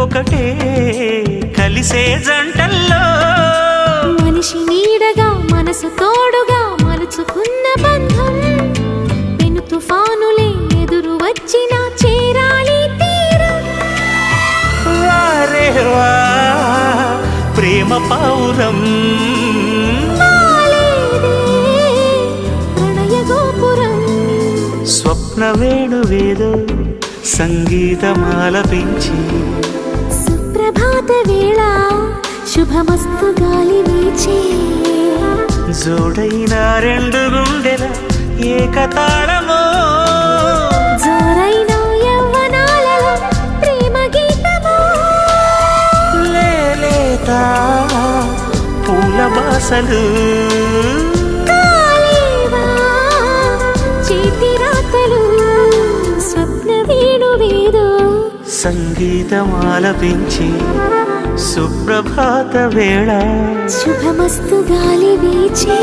ఒకటే కలిసే జంటల్లో మనిషి నీడగా మనసు తోడుగా మలుచుకున్న బంధం పెను తుఫానులే ఎదురు వచ్చిన చేరాలి తీరం. వారే వా ప్రేమ పావురం ప్రణయ గోపురం స్వప్న వేణువేదో సంగీతమాలపించి సుప్రభాత వేళ శుభమస్తు గాలి వీచే జోడైన రెండు గుండెల ఏకతాళమో జోరైన యవ్వనాలలో ప్రేమ గీతమో లేలేత పూల బాసలు కాలేవా చేతి రాతలు స్వప్న వేణువేదో సంగీతమాలపించి సుప్రభాత వేళ శుభమస్తు గాలి వీచే